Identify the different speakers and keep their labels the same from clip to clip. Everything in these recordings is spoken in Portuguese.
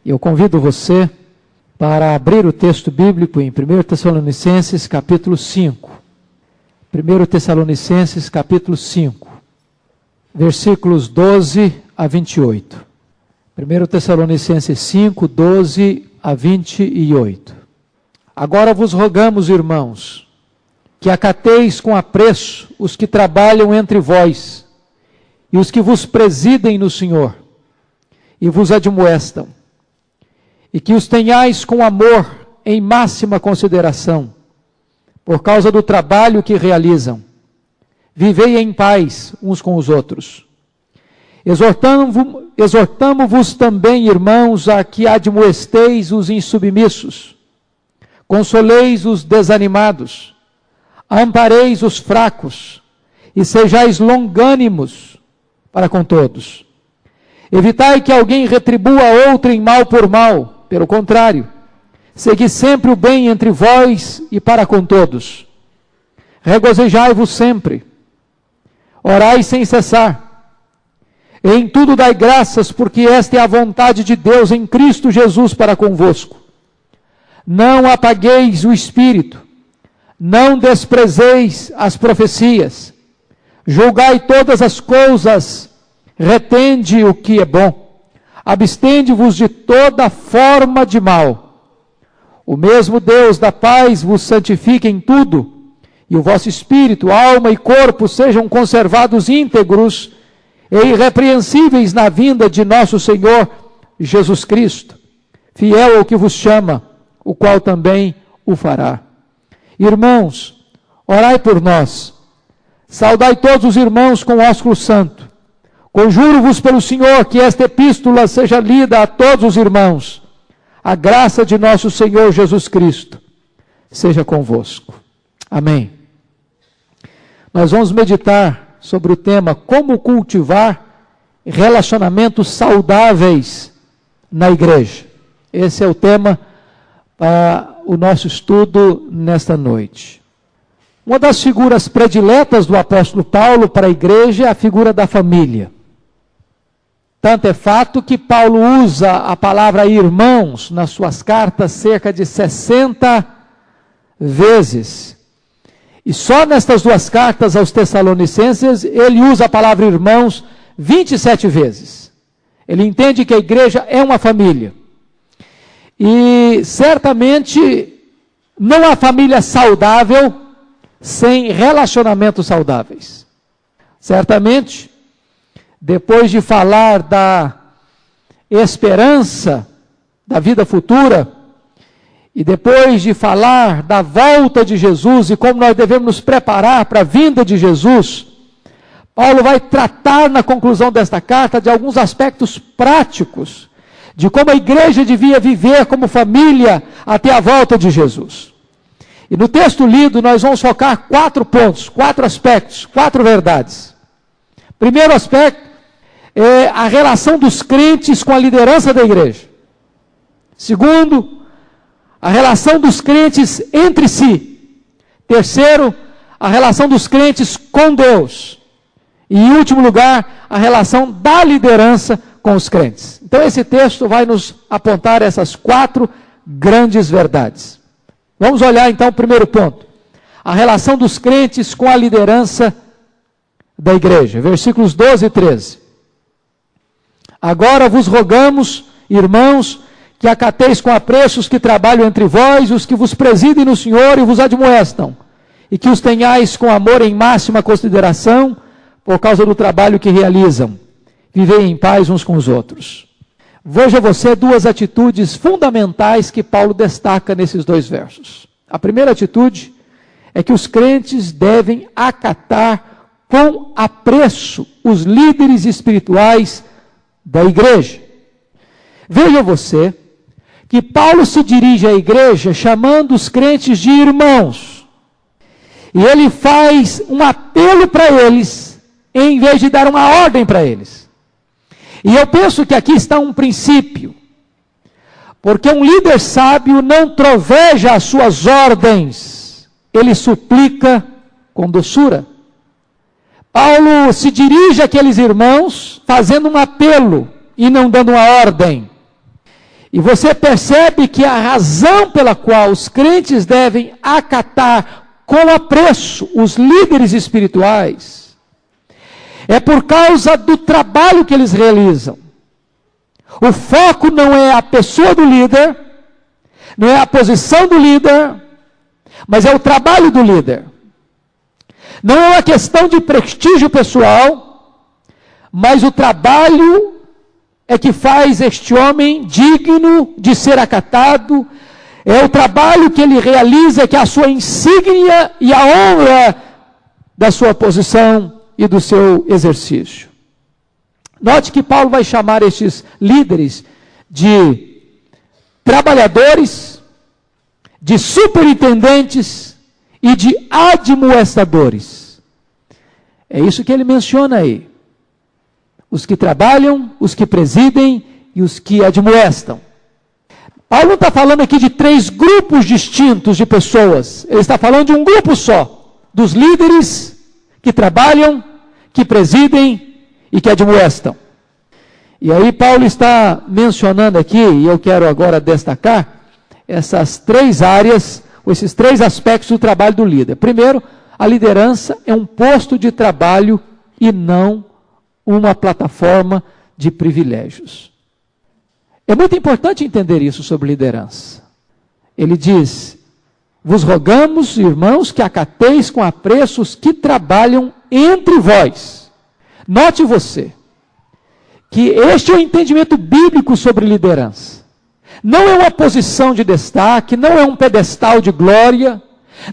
Speaker 1: Eu convido você para abrir o texto bíblico em 1 Tessalonicenses capítulo 5. 1 Tessalonicenses capítulo 5, versículos 12 a 28. 1 Tessalonicenses 5, 12 a 28. Agora vos rogamos, irmãos, que acateis com apreço os que trabalham entre vós e os que vos presidem no Senhor e vos admoestam, e que os tenhais com amor em máxima consideração, por causa do trabalho que realizam. Vivei em paz uns com os outros. Exortamo-vos também, irmãos, a que admoesteis os insubmissos, consoleis os desanimados, ampareis os fracos, e sejais longânimos para com todos. Evitai que alguém retribua a outrem mal por mal. Pelo contrário, segui sempre o bem entre vós e para com todos. Regozijai-vos sempre. Orai sem cessar. Em tudo dai graças, porque esta é a vontade de Deus em Cristo Jesus para convosco. Não apagueis o espírito. Não desprezeis as profecias. Julgai todas as coisas. Retende o que é bom. Abstende-vos de toda forma de mal. O mesmo Deus da paz vos santifique em tudo, e o vosso espírito, alma e corpo sejam conservados íntegros e irrepreensíveis na vinda de nosso Senhor Jesus Cristo, fiel ao que vos chama, o qual também o fará. Irmãos, orai por nós. Saudai todos os irmãos com ósculo santo. Conjuro-vos pelo Senhor que esta epístola seja lida a todos os irmãos. A graça de nosso Senhor Jesus Cristo seja convosco. Amém. Nós vamos meditar sobre o tema como cultivar relacionamentos saudáveis na igreja. Esse é o tema para o nosso estudo nesta noite. Uma das figuras prediletas do apóstolo Paulo para a igreja é a figura da família. Tanto é fato que Paulo usa a palavra irmãos nas suas cartas cerca de 60 vezes. E só nestas duas cartas aos Tessalonicenses, ele usa a palavra irmãos 27 vezes. Ele entende que a igreja é uma família. E certamente não há família saudável sem relacionamentos saudáveis. Certamente, depois de falar da esperança da vida futura, e depois de falar da volta de Jesus e como nós devemos nos preparar para a vinda de Jesus, Paulo vai tratar na conclusão desta carta de alguns aspectos práticos, de como a igreja devia viver como família até a volta de Jesus. E no texto lido nós vamos focar 4 pontos, 4 aspectos, 4 verdades. Primeiro aspecto é a relação dos crentes com a liderança da igreja. Segundo, a relação dos crentes entre si. Terceiro, a relação dos crentes com Deus. E em último lugar, a relação da liderança com os crentes. Então esse texto vai nos apontar essas 4 grandes verdades. Vamos olhar então o primeiro ponto. A relação dos crentes com a liderança da igreja. Versículos 12 e 13. Agora vos rogamos, irmãos, que acateis com apreço os que trabalham entre vós, os que vos presidem no Senhor e vos admoestam, e que os tenhais com amor em máxima consideração, por causa do trabalho que realizam. Vivei em paz uns com os outros. Veja você 2 atitudes fundamentais que Paulo destaca nesses 2 versos. A primeira atitude é que os crentes devem acatar com apreço os líderes espirituais da igreja. Veja você que Paulo se dirige à igreja chamando os crentes de irmãos. E ele faz um apelo para eles, em vez de dar uma ordem para eles. E eu penso que aqui está um princípio. Porque um líder sábio não troveja as suas ordens, ele suplica com doçura. Paulo se dirige àqueles irmãos fazendo um apelo e não dando uma ordem. E você percebe que a razão pela qual os crentes devem acatar com apreço os líderes espirituais é por causa do trabalho que eles realizam. O foco não é a pessoa do líder, não é a posição do líder, mas é o trabalho do líder. Não é uma questão de prestígio pessoal, mas o trabalho é que faz este homem digno de ser acatado. É o trabalho que ele realiza, que é a sua insígnia e a honra da sua posição e do seu exercício. Note que Paulo vai chamar estes líderes de trabalhadores, de superintendentes e de admoestadores. É isso que ele menciona aí. Os que trabalham, os que presidem e os que admoestam. Paulo não está falando aqui de 3 grupos distintos de pessoas. Ele está falando de um grupo só. Dos líderes que trabalham, que presidem e que admoestam. E aí Paulo está mencionando aqui, e eu quero agora destacar, essas 3 áreas, ou esses 3 aspectos do trabalho do líder. Primeiro, a liderança é um posto de trabalho e não uma plataforma de privilégios. É muito importante entender isso sobre liderança. Ele diz: vos rogamos, irmãos, que acateis com apreço os que trabalham entre vós. Note você, que este é o entendimento bíblico sobre liderança. Não é uma posição de destaque, não é um pedestal de glória,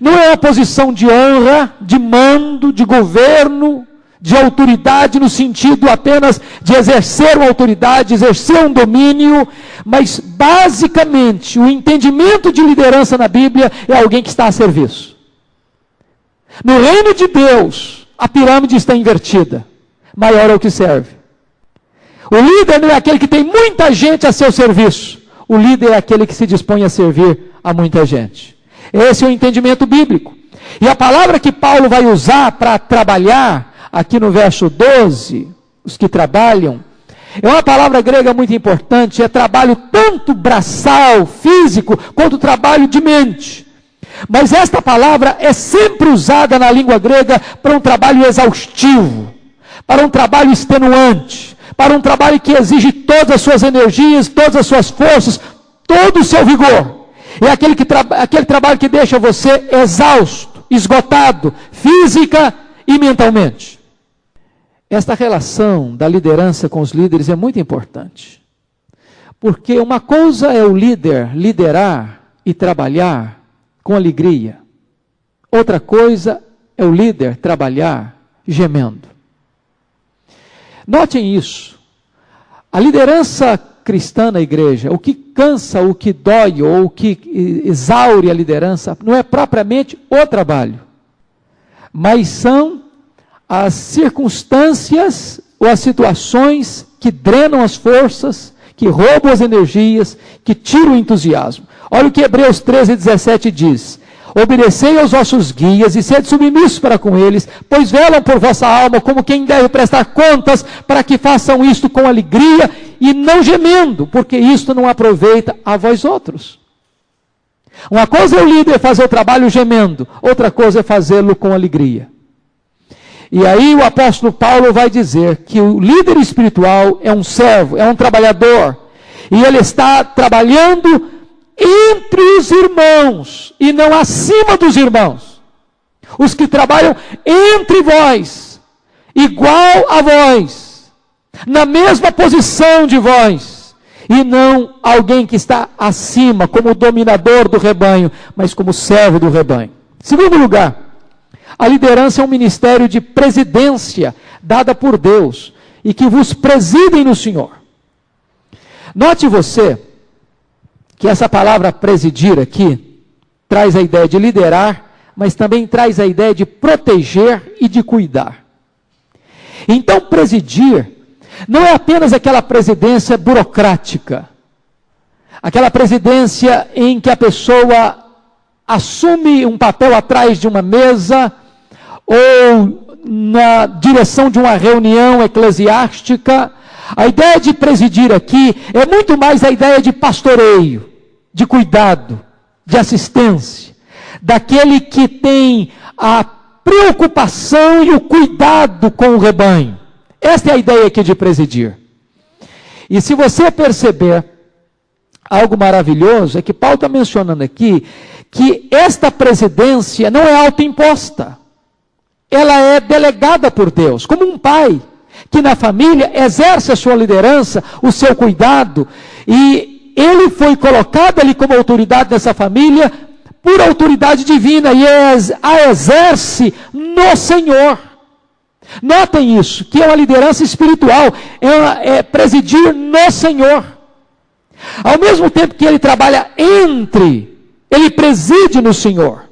Speaker 1: não é uma posição de honra, de mando, de governo, de autoridade no sentido apenas de exercer uma autoridade, exercer um domínio, mas basicamente o entendimento de liderança na Bíblia é alguém que está a serviço. No reino de Deus, a pirâmide está invertida, maior é o que serve. O líder não é aquele que tem muita gente a seu serviço, o líder é aquele que se dispõe a servir a muita gente. Esse é o entendimento bíblico. E a palavra que Paulo vai usar para trabalhar aqui no verso 12, os que trabalham, é uma palavra grega muito importante, é trabalho tanto braçal, físico, quanto trabalho de mente. Mas esta palavra é sempre usada na língua grega para um trabalho exaustivo, para um trabalho extenuante, para um trabalho que exige todas as suas energias, todas as suas forças, todo o seu vigor. É aquele trabalho que deixa você exausto, esgotado, física e mentalmente. Esta relação da liderança com os líderes é muito importante. Porque uma coisa é o líder liderar e trabalhar com alegria. Outra coisa é o líder trabalhar gemendo. Notem isso. A liderança cristã na igreja, o que cansa, o que dói ou o que exaure a liderança, não é propriamente o trabalho, mas são as circunstâncias ou as situações que drenam as forças, que roubam as energias, que tiram o entusiasmo. Olha o que Hebreus 13:17 diz: obedecei aos vossos guias e sede submissos para com eles, pois velam por vossa alma como quem deve prestar contas, para que façam isto com alegria e não gemendo, porque isto não aproveita a vós outros. Uma coisa é o líder fazer o trabalho gemendo, outra coisa é fazê-lo com alegria. E aí o apóstolo Paulo vai dizer que o líder espiritual é um servo, é um trabalhador, e ele está trabalhando entre os irmãos, e não acima dos irmãos. Os que trabalham entre vós, igual a vós, na mesma posição de vós, e não alguém que está acima, como dominador do rebanho, mas como servo do rebanho. Segundo lugar, a liderança é um ministério de presidência dada por Deus e que vos presidem no Senhor. Note você que essa palavra presidir aqui traz a ideia de liderar, mas também traz a ideia de proteger e de cuidar. Então, presidir não é apenas aquela presidência burocrática, aquela presidência em que a pessoa assume um papel atrás de uma mesa ou na direção de uma reunião eclesiástica, A ideia de presidir aqui é muito mais a ideia de pastoreio, de cuidado, de assistência, daquele que tem a preocupação e o cuidado com o rebanho. Esta é a ideia aqui de presidir. E se você perceber algo maravilhoso, é que Paulo está mencionando aqui que esta presidência não é autoimposta. Ela é delegada por Deus, como um pai que na família exerce a sua liderança, o seu cuidado, e ele foi colocado ali como autoridade dessa família por autoridade divina e a exerce no Senhor. Notem isso, que é uma liderança espiritual, é presidir no Senhor. Ao mesmo tempo que ele trabalha ele preside no Senhor.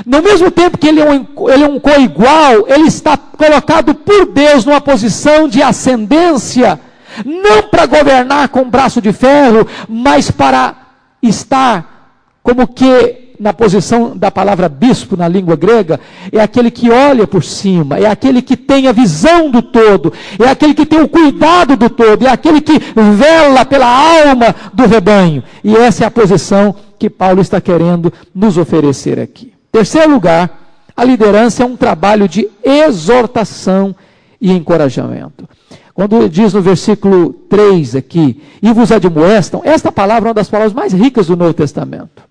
Speaker 1: No mesmo tempo que ele é um coigual, ele está colocado por Deus numa posição de ascendência, não para governar com um braço de ferro, mas para estar como que na posição da palavra bispo na língua grega, é aquele que olha por cima, é aquele que tem a visão do todo, é aquele que tem o cuidado do todo, é aquele que vela pela alma do rebanho. E essa é a posição que Paulo está querendo nos oferecer aqui. Terceiro lugar, a liderança é um trabalho de exortação e encorajamento. Quando diz no versículo 3 aqui, e vos admoestam, esta palavra é uma das palavras mais ricas do Novo Testamento.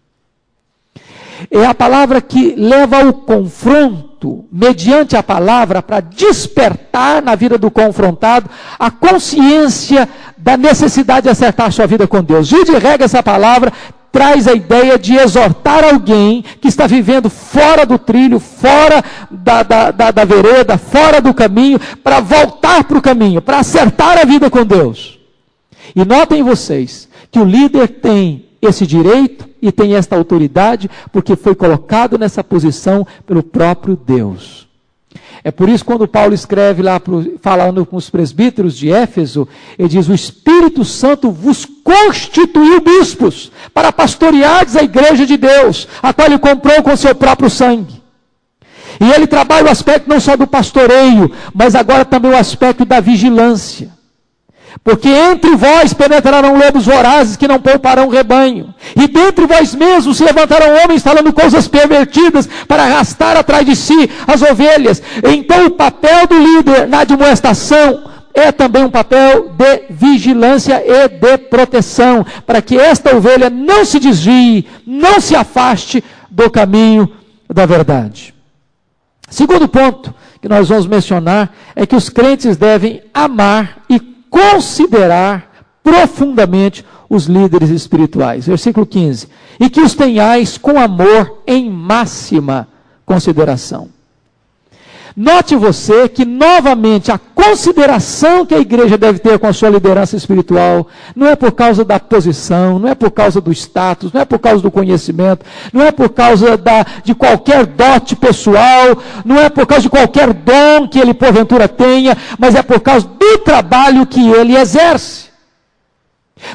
Speaker 1: É a palavra que leva ao confronto, mediante a palavra, para despertar na vida do confrontado a consciência da necessidade de acertar sua vida com Deus. De regra, essa palavra traz a ideia de exortar alguém que está vivendo fora do trilho, fora da vereda, fora do caminho, para voltar para o caminho, para acertar a vida com Deus. E notem vocês que o líder tem esse direito e tem esta autoridade, porque foi colocado nessa posição pelo próprio Deus. É por isso quando Paulo escreve lá, falando com os presbíteros de Éfeso, ele diz: o Espírito Santo vos constituiu bispos, para pastoreares a igreja de Deus, a qual ele comprou com seu próprio sangue. E ele trabalha o aspecto não só do pastoreio, mas agora também o aspecto da vigilância. Porque entre vós penetrarão lobos vorazes que não pouparão rebanho. E dentre vós mesmos se levantarão homens falando coisas pervertidas para arrastar atrás de si as ovelhas. Então o papel do líder na admoestação é também um papel de vigilância e de proteção, para que esta ovelha não se desvie, não se afaste do caminho da verdade. Segundo ponto que nós vamos mencionar é que os crentes devem amar e considerar profundamente os líderes espirituais. Versículo 15. E que os tenhais com amor em máxima consideração. Note você que, novamente, a consideração que a igreja deve ter com a sua liderança espiritual não é por causa da posição, não é por causa do status, não é por causa do conhecimento, não é por causa de qualquer dote pessoal, não é por causa de qualquer dom que ele porventura tenha, mas é por causa do trabalho que ele exerce.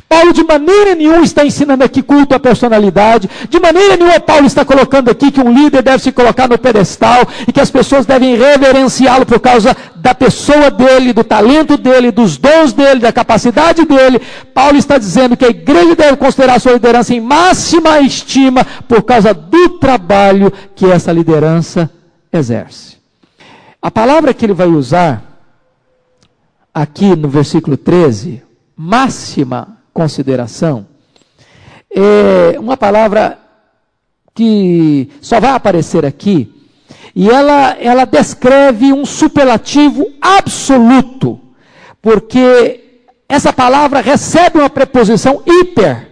Speaker 1: Paulo de maneira nenhuma está ensinando aqui culto à personalidade, de maneira nenhuma Paulo está colocando aqui que um líder deve se colocar no pedestal e que as pessoas devem reverenciá-lo por causa da pessoa dele, do talento dele, dos dons dele, da capacidade dele. Paulo está dizendo que a igreja deve considerar a sua liderança em máxima estima por causa do trabalho que essa liderança exerce. A palavra que ele vai usar aqui no versículo 13, máxima consideração, é uma palavra que só vai aparecer aqui, e ela descreve um superlativo absoluto, porque essa palavra recebe uma preposição hiper.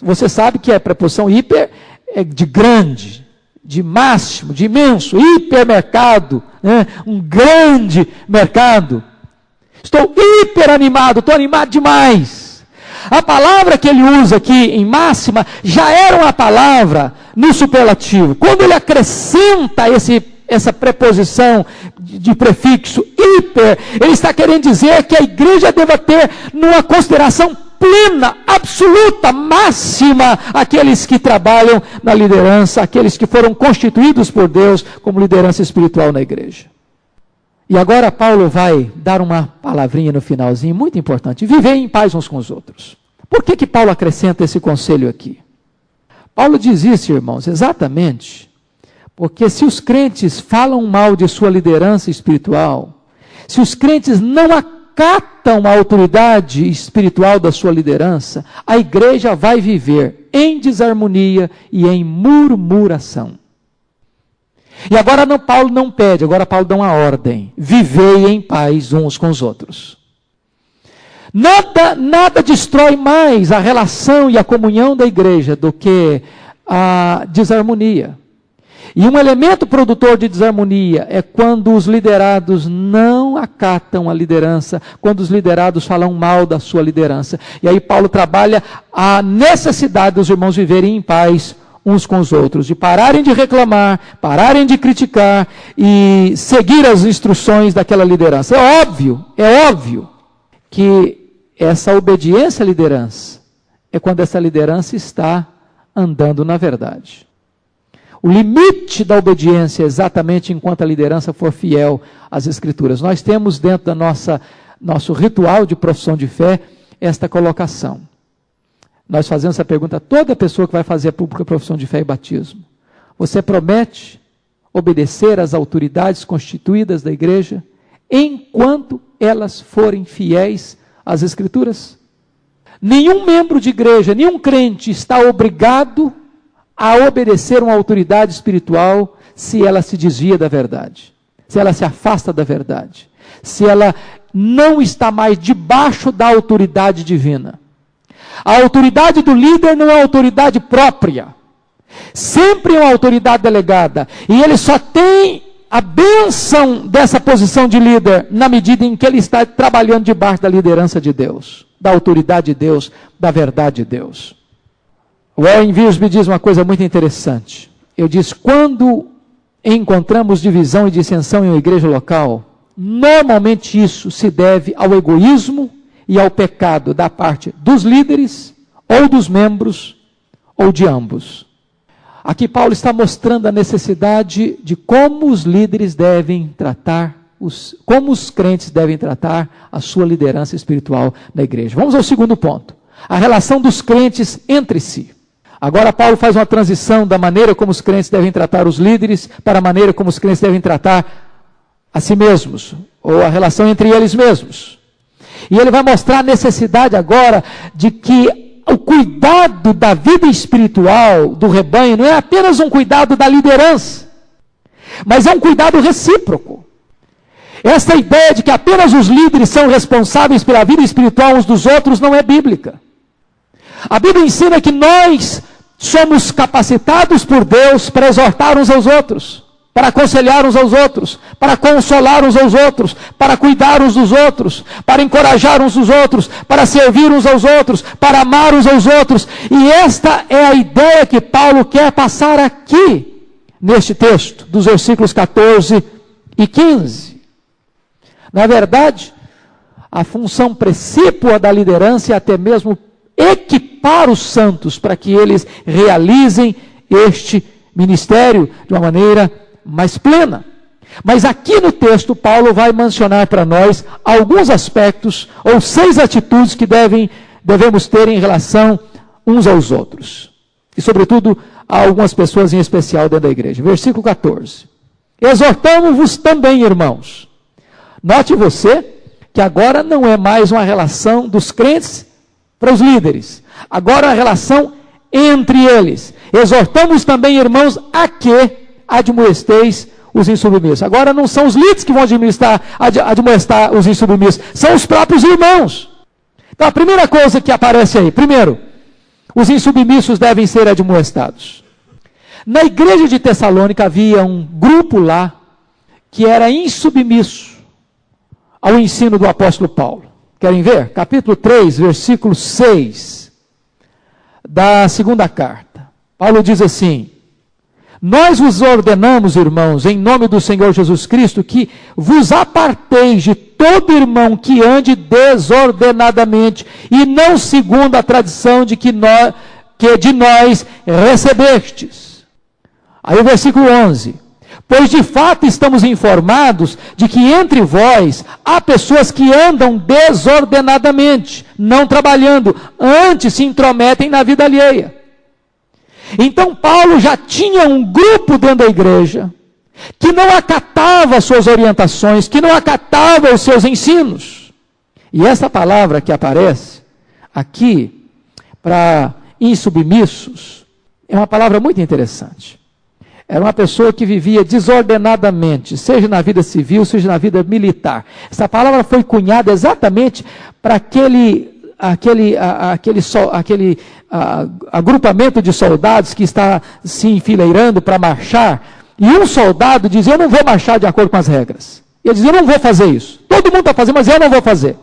Speaker 1: Você sabe que a preposição hiper é de grande, de máximo, de imenso, hipermercado, né? Um grande mercado. Estou hiper animado, estou animado demais. A palavra que ele usa aqui em máxima já era uma palavra no superlativo. Quando ele acrescenta essa preposição de prefixo hiper, ele está querendo dizer que a igreja deva ter numa consideração plena, absoluta, máxima, aqueles que trabalham na liderança, aqueles que foram constituídos por Deus como liderança espiritual na igreja. E agora Paulo vai dar uma palavrinha no finalzinho, muito importante. Viver em paz uns com os outros. Por que Paulo acrescenta esse conselho aqui? Paulo diz isso, irmãos, exatamente porque se os crentes falam mal de sua liderança espiritual, se os crentes não acatam a autoridade espiritual da sua liderança, a igreja vai viver em desarmonia e em murmuração. E agora Paulo não pede, agora Paulo dá uma ordem: vivei em paz uns com os outros. Nada destrói mais a relação e a comunhão da igreja do que a desarmonia. E um elemento produtor de desarmonia é quando os liderados não acatam a liderança, quando os liderados falam mal da sua liderança. E aí Paulo trabalha a necessidade dos irmãos viverem em paz uns com os outros, de pararem de reclamar, pararem de criticar e seguir as instruções daquela liderança. É óbvio que essa obediência à liderança é quando essa liderança está andando na verdade. O limite da obediência é exatamente enquanto a liderança for fiel às Escrituras. Nós temos dentro da nosso ritual de profissão de fé esta colocação. Nós fazemos essa pergunta a toda pessoa que vai fazer a pública profissão de fé e batismo. Você promete obedecer às autoridades constituídas da igreja enquanto elas forem fiéis às Escrituras? Nenhum membro de igreja, nenhum crente está obrigado a obedecer uma autoridade espiritual se ela se desvia da verdade, se ela se afasta da verdade, se ela não está mais debaixo da autoridade divina. A autoridade do líder não é autoridade própria, sempre é uma autoridade delegada, e ele só tem a bênção dessa posição de líder na medida em que ele está trabalhando debaixo da liderança de Deus, da autoridade de Deus, da verdade de Deus. O Warren Wiersbe diz uma coisa muito interessante. Ele diz: quando encontramos divisão e dissensão em uma igreja local, normalmente isso se deve ao egoísmo e ao pecado da parte dos líderes, ou dos membros, ou de ambos. Aqui Paulo está mostrando a necessidade de como os líderes devem tratar, como os crentes devem tratar a sua liderança espiritual na igreja. Vamos ao segundo ponto: a relação dos crentes entre si. Agora Paulo faz uma transição da maneira como os crentes devem tratar os líderes para a maneira como os crentes devem tratar a si mesmos, ou a relação entre eles mesmos. E ele vai mostrar a necessidade agora de que o cuidado da vida espiritual do rebanho não é apenas um cuidado da liderança, mas é um cuidado recíproco. Essa ideia de que apenas os líderes são responsáveis pela vida espiritual uns dos outros não é bíblica. A Bíblia ensina que nós somos capacitados por Deus para exortar uns aos outros, para aconselhar uns aos outros, para consolar uns aos outros, para cuidar uns dos outros, para encorajar uns dos outros, para servir uns aos outros, para amar uns aos outros. E esta é a ideia que Paulo quer passar aqui, neste texto, dos versículos 14 e 15. Na verdade, a função precípua da liderança é até mesmo equipar os santos para que eles realizem este ministério de uma maneira mais plena. Mas aqui no texto, Paulo vai mencionar para nós alguns aspectos, ou 6 atitudes que devemos ter em relação uns aos outros. E sobretudo, a algumas pessoas em especial dentro da igreja. Versículo 14. Exortamo-vos também, irmãos. Note você que agora não é mais uma relação dos crentes para os líderes. Agora a relação entre eles. Exortamos também, irmãos, a que admoesteis os insubmissos. Agora não são os líderes que vão admoestar os insubmissos, são os próprios irmãos. Então a primeira coisa que aparece aí, primeiro, os insubmissos devem ser admoestados. Na igreja de Tessalônica havia um grupo lá que era insubmisso ao ensino do apóstolo Paulo. Querem ver? Capítulo 3, versículo 6 da segunda carta. Paulo diz assim: nós vos ordenamos, irmãos, em nome do Senhor Jesus Cristo, que vos aparteis de todo irmão que ande desordenadamente e não segundo a tradição que de nós recebestes. Aí o versículo 11: Pois de fato estamos informados de que entre vós há pessoas que andam desordenadamente, não trabalhando, antes se intrometem na vida alheia. Então Paulo já tinha um grupo dentro da igreja que não acatava suas orientações, que não acatava os seus ensinos. E essa palavra que aparece aqui para insubmissos é uma palavra muito interessante. Era uma pessoa que vivia desordenadamente, seja na vida civil, seja na vida militar. Essa palavra foi cunhada exatamente para aquele agrupamento de soldados que está se enfileirando para marchar. E um soldado dizia: eu não vou marchar de acordo com as regras. Ele dizia: eu não vou fazer isso. Todo mundo está fazendo, mas eu não vou fazer.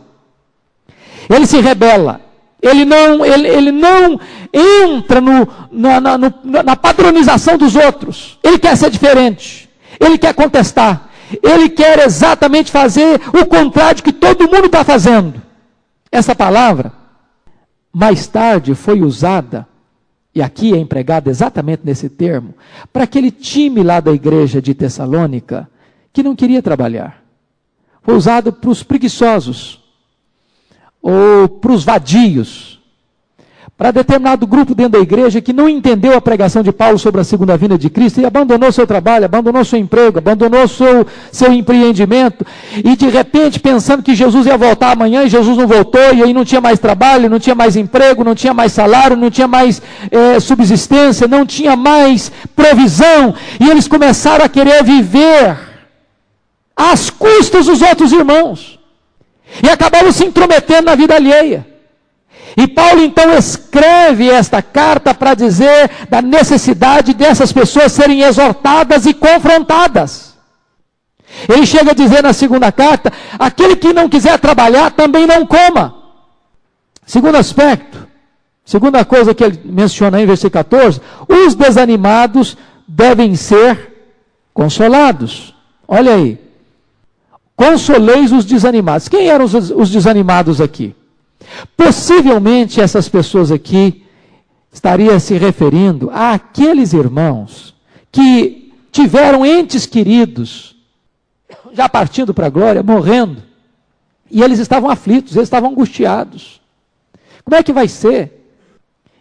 Speaker 1: Ele se rebela. Ele não entra na padronização dos outros. Ele quer ser diferente. Ele quer contestar. Ele quer exatamente fazer o contrário que todo mundo está fazendo. Essa palavra, mais tarde, foi usada, e aqui é empregada exatamente nesse termo, para aquele time lá da igreja de Tessalônica, que não queria trabalhar. Foi usado para os preguiçosos, ou para os vadios, para determinado grupo dentro da igreja que não entendeu a pregação de Paulo sobre a segunda vinda de Cristo e abandonou seu trabalho, abandonou seu emprego, abandonou seu empreendimento, e de repente pensando que Jesus ia voltar amanhã, e Jesus não voltou, e aí não tinha mais trabalho, não tinha mais emprego, não tinha mais salário, não tinha mais subsistência, não tinha mais provisão, e eles começaram a querer viver às custas dos outros irmãos, e acabaram se intrometendo na vida alheia. E Paulo então escreve esta carta para dizer da necessidade dessas pessoas serem exortadas e confrontadas. Ele chega a dizer na segunda carta: aquele que não quiser trabalhar também não coma. Segundo aspecto, segunda coisa que ele menciona aí em versículo 14: os desanimados devem ser consolados. Olha aí. Consoleis os desanimados. Quem eram os desanimados aqui? Possivelmente essas pessoas aqui estariam se referindo àqueles irmãos que tiveram entes queridos, já partindo para a glória, morrendo, e eles estavam aflitos, eles estavam angustiados. Como é que vai ser?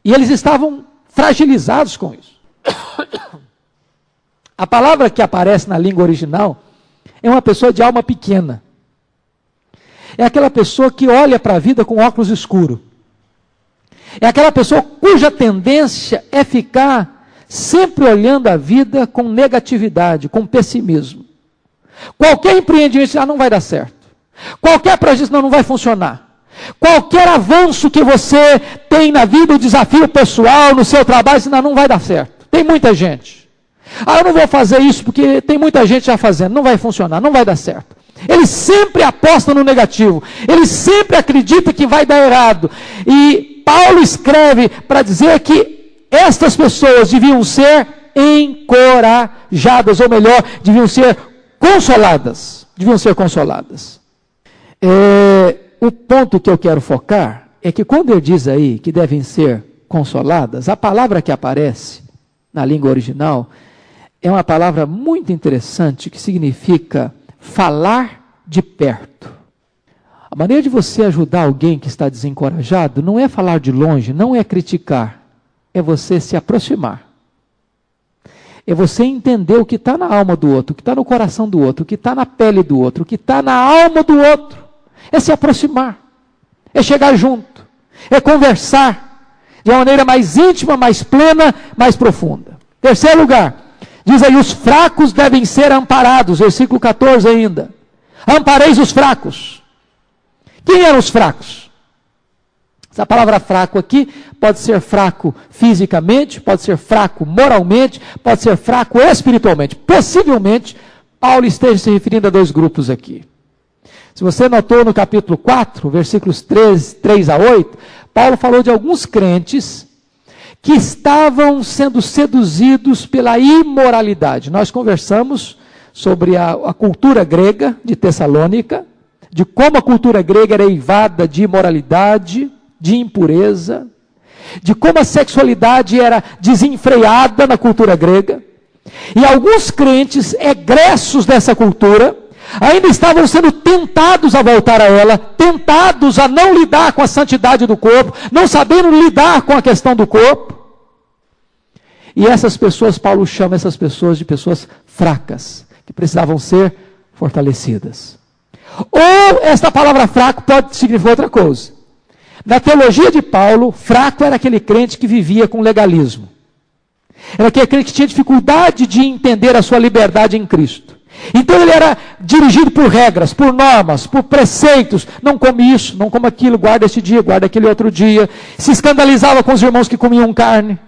Speaker 1: E eles estavam fragilizados com isso. A palavra que aparece na língua original é uma pessoa de alma pequena. É aquela pessoa que olha para a vida com óculos escuros. É aquela pessoa cuja tendência é ficar sempre olhando a vida com negatividade, com pessimismo. Qualquer empreendimento, não vai dar certo. Qualquer projeto, não vai funcionar. Qualquer avanço que você tem na vida, o desafio pessoal, no seu trabalho, não vai dar certo. Tem muita gente. Eu não vou fazer isso porque tem muita gente já fazendo. Não vai funcionar, não vai dar certo. Ele sempre aposta no negativo. Ele sempre acredita que vai dar errado. E Paulo escreve para dizer que estas pessoas deviam ser encorajadas, ou melhor, deviam ser consoladas. Deviam ser consoladas. O ponto que eu quero focar é que quando ele diz aí que devem ser consoladas, a palavra que aparece na língua original é uma palavra muito interessante que significa falar de perto. A maneira de você ajudar alguém que está desencorajado não é falar de longe, não é criticar, é você se aproximar. É você entender o que está na alma do outro, o que está no coração do outro, o que está na pele do outro, o que está na alma do outro. É se aproximar, é chegar junto, é conversar de uma maneira mais íntima, mais plena, mais profunda. Terceiro lugar, diz aí: os fracos devem ser amparados, versículo 14 ainda. Ampareis os fracos. Quem eram os fracos? Essa palavra fraco aqui pode ser fraco fisicamente, pode ser fraco moralmente, pode ser fraco espiritualmente. Possivelmente, Paulo esteja se referindo a dois grupos aqui. Se você notou no capítulo 4, versículos 3 a 8, Paulo falou de alguns crentes que estavam sendo seduzidos pela imoralidade. Nós conversamos sobre a cultura grega de Tessalônica, de como a cultura grega era eivada de imoralidade, de impureza, de como a sexualidade era desenfreada na cultura grega, E alguns crentes egressos dessa cultura ainda estavam sendo tentados a voltar a ela, tentados a não lidar com a santidade do corpo, não sabendo lidar com a questão do corpo. E essas pessoas, Paulo chama essas pessoas de pessoas fracas, que precisavam ser fortalecidas. Ou esta palavra fraco pode significar outra coisa. Na teologia de Paulo, fraco era aquele crente que vivia com legalismo. Era aquele crente que tinha dificuldade de entender a sua liberdade em Cristo. Então ele era dirigido por regras, por normas, por preceitos. Não come isso, não come aquilo, guarda este dia, guarda aquele outro dia. Se escandalizava com os irmãos que comiam carne.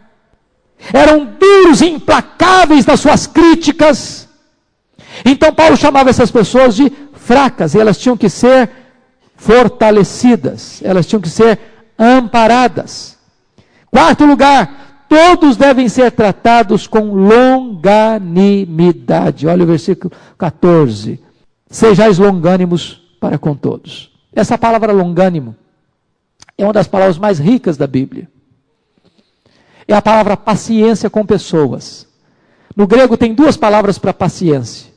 Speaker 1: Eram duros e implacáveis nas suas críticas. Então Paulo chamava essas pessoas de fracas, e elas tinham que ser fortalecidas, elas tinham que ser amparadas. Quarto lugar, todos devem ser tratados com longanimidade. Olha o versículo 14. Sejais longânimos para com todos. Essa palavra longânimo é uma das palavras mais ricas da Bíblia. É a palavra paciência com pessoas. No grego tem duas palavras para paciência.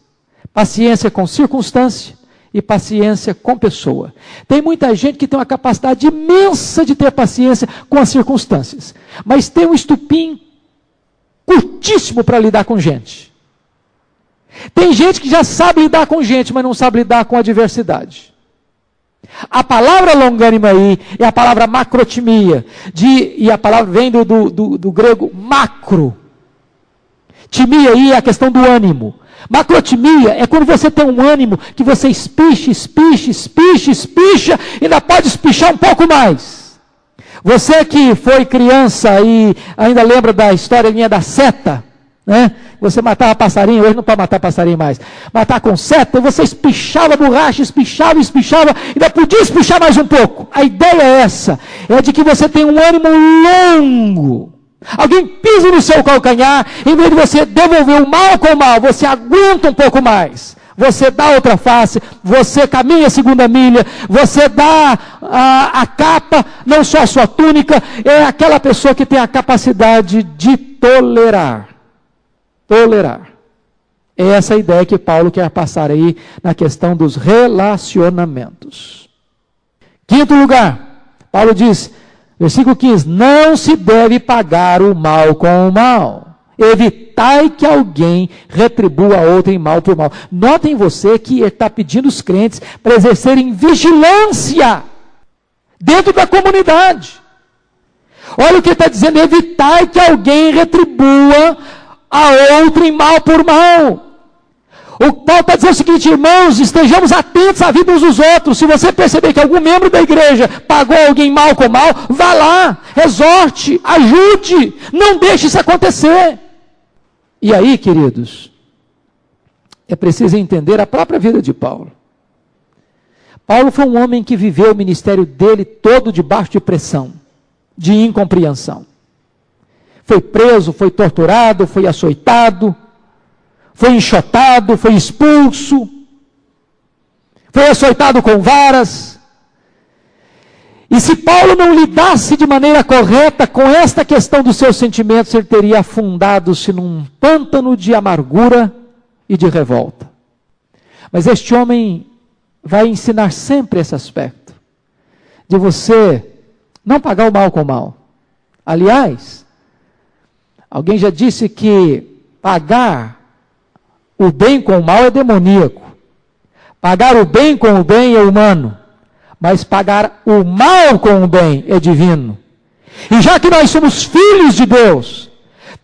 Speaker 1: Paciência com circunstância e paciência com pessoa. Tem muita gente que tem uma capacidade imensa de ter paciência com as circunstâncias, mas tem um estupim curtíssimo para lidar com gente. Tem gente que já sabe lidar com gente, mas não sabe lidar com a adversidade. A palavra longânimo aí é a palavra macrotimia, e a palavra vem do grego macro. Timia aí é a questão do ânimo. Macrotimia é quando você tem um ânimo que você espicha, e ainda pode espichar um pouco mais. Você que foi criança e ainda lembra da historinha da seta, né? Você matava passarinho, hoje não pode matar passarinho mais. Matar com seta, você espichava a borracha, espichava, ainda podia espichar mais um pouco. A ideia é essa, é de que você tem um ânimo longo. Alguém pisa no seu calcanhar, em vez de você devolver o mal com o mal, você aguenta um pouco mais. Você dá outra face, você caminha a segunda milha, você dá a capa, não só a sua túnica, é aquela pessoa que tem a capacidade de tolerar. Tolerar. É essa a ideia que Paulo quer passar aí na questão dos relacionamentos. Quinto lugar, Paulo diz, versículo 15, não se deve pagar o mal com o mal. Evitai que alguém retribua outrem mal por mal. Notem você que ele está pedindo os crentes para exercerem vigilância dentro da comunidade. Olha o que ele está dizendo, evitai que alguém retribua a outrem mal por mal. O Paulo está dizendo o seguinte, irmãos, estejamos atentos à vida uns dos outros. Se você perceber que algum membro da igreja pagou alguém mal com mal, vá lá, exorte, ajude, não deixe isso acontecer. E aí, queridos, é preciso entender a própria vida de Paulo. Paulo foi um homem que viveu o ministério dele todo debaixo de pressão, de incompreensão. Foi preso, foi torturado, foi açoitado, foi enxotado, foi expulso, foi açoitado com varas. E se Paulo não lidasse de maneira correta com esta questão dos seus sentimentos, ele teria afundado-se num pântano de amargura e de revolta. Mas este homem vai ensinar sempre esse aspecto, de você não pagar o mal com o mal. Aliás, alguém já disse que pagar o bem com o mal é demoníaco. Pagar o bem com o bem é humano. Mas pagar o mal com o bem é divino. E já que nós somos filhos de Deus,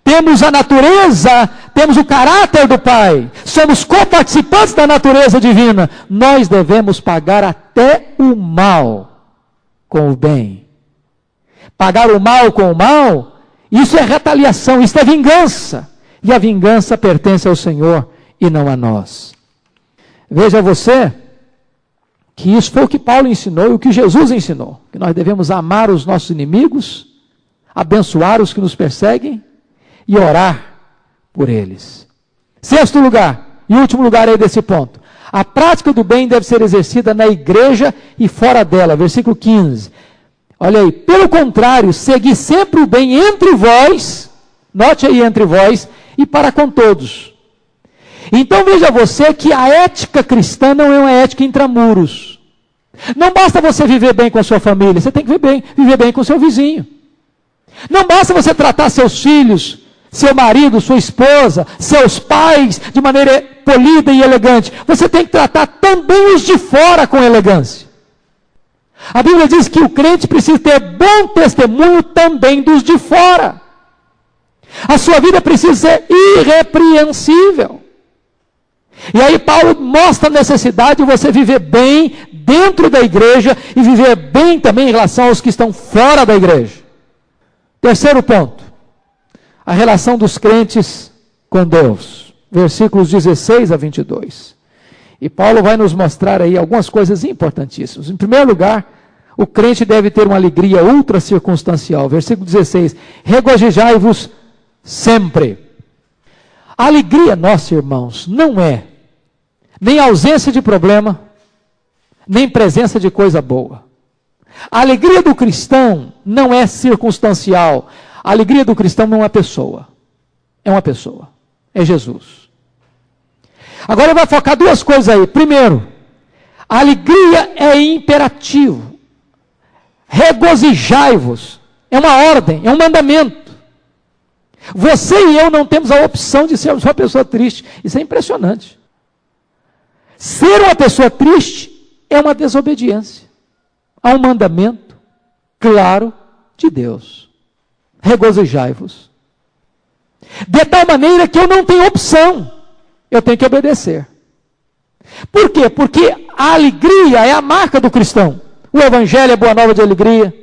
Speaker 1: temos a natureza, temos o caráter do Pai, somos coparticipantes da natureza divina, nós devemos pagar até o mal com o bem. Pagar o mal com o mal, isso é retaliação, isso é vingança. E a vingança pertence ao Senhor e não a nós. Veja você que isso foi o que Paulo ensinou e o que Jesus ensinou, que nós devemos amar os nossos inimigos, abençoar os que nos perseguem e orar por eles. Sexto lugar, e último lugar aí desse ponto, a prática do bem deve ser exercida na igreja e fora dela, versículo 15, olha aí, pelo contrário, segui sempre o bem entre vós, note aí entre vós, e para com todos. Então veja você que a ética cristã não é uma ética intramuros. Não basta você viver bem com a sua família, você tem que viver bem com o seu vizinho. Não basta você tratar seus filhos, seu marido, sua esposa, seus pais de maneira polida e elegante. Você tem que tratar também os de fora com elegância. A Bíblia diz que o crente precisa ter bom testemunho também dos de fora. A sua vida precisa ser irrepreensível. E aí Paulo mostra a necessidade de você viver bem dentro da igreja e viver bem também em relação aos que estão fora da igreja. Terceiro ponto, a relação dos crentes com Deus. Versículos 16 a 22. E Paulo vai nos mostrar aí algumas coisas importantíssimas. Em primeiro lugar, o crente deve ter uma alegria ultra circunstancial. Versículo 16, regozijai-vos sempre. A alegria nossa, irmãos, não é nem ausência de problema, nem presença de coisa boa. A alegria do cristão não é circunstancial. A alegria do cristão não é uma pessoa. É uma pessoa. É Jesus. Agora ele vai focar duas coisas aí. Primeiro, a alegria é imperativo. Regozijai-vos. É uma ordem, é um mandamento. Você e eu não temos a opção de sermos uma pessoa triste. Isso é impressionante. Ser uma pessoa triste é uma desobediência a um mandamento claro de Deus. Regozijai-vos. De tal maneira que eu não tenho opção. Eu tenho que obedecer. Por quê? Porque a alegria é a marca do cristão. O evangelho é boa nova de alegria.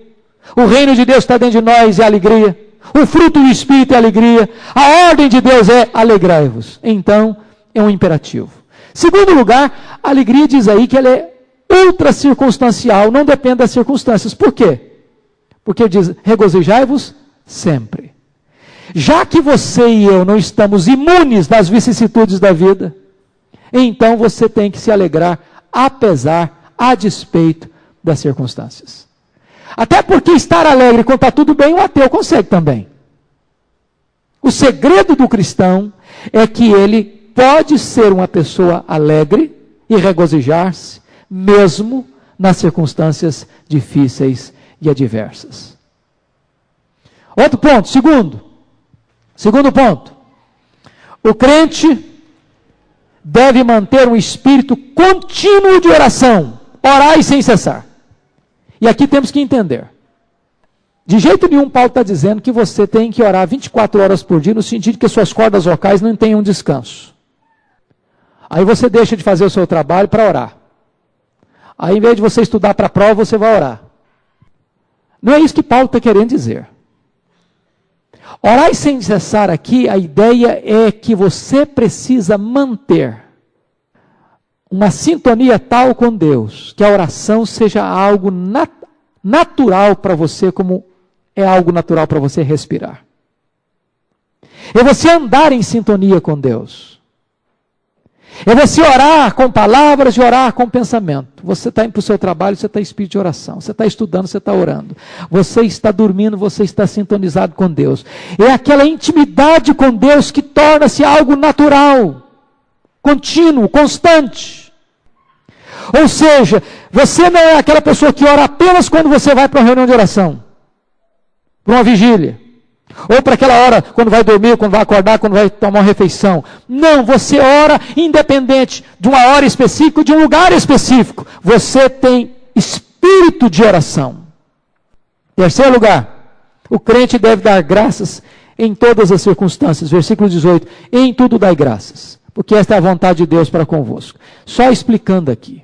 Speaker 1: O reino de Deus está dentro de nós, é alegria. O fruto do Espírito é alegria. A ordem de Deus é alegrai-vos. Então, é um imperativo. Segundo lugar, a alegria diz aí que ela é ultra circunstancial, não depende das circunstâncias. Por quê? Porque diz, regozijai-vos sempre. Já que você e eu não estamos imunes das vicissitudes da vida, então você tem que se alegrar, apesar, a despeito das circunstâncias. Até porque estar alegre quando está tudo bem, o ateu consegue também. O segredo do cristão é que ele pode ser uma pessoa alegre e regozijar-se, mesmo nas circunstâncias difíceis e adversas. Outro ponto, segundo ponto. O crente deve manter um espírito contínuo de oração, orai sem cessar. E aqui temos que entender. De jeito nenhum Paulo está dizendo que você tem que orar 24 horas por dia, no sentido que suas cordas vocais não tenham descanso. Aí você deixa de fazer o seu trabalho para orar. Aí, em vez de você estudar para a prova, você vai orar. Não é isso que Paulo está querendo dizer. Orar sem cessar aqui, a ideia é que você precisa manter uma sintonia tal com Deus, que a oração seja algo natural para você, como é algo natural para você respirar. É você andar em sintonia com Deus. É você orar com palavras e orar com pensamento. Você está indo para o seu trabalho, você está em espírito de oração. Você está estudando, você está orando. Você está dormindo, você está sintonizado com Deus. É aquela intimidade com Deus que torna-se algo natural, contínuo, constante. Ou seja, você não é aquela pessoa que ora apenas quando você vai para uma reunião de oração, para uma vigília. Ou para aquela hora, quando vai dormir, quando vai acordar, quando vai tomar uma refeição. Não, você ora independente de uma hora específica, de um lugar específico. Você tem espírito de oração. Terceiro lugar, o crente deve dar graças em todas as circunstâncias. Versículo 18, em tudo dai graças, porque esta é a vontade de Deus para convosco. Só explicando aqui.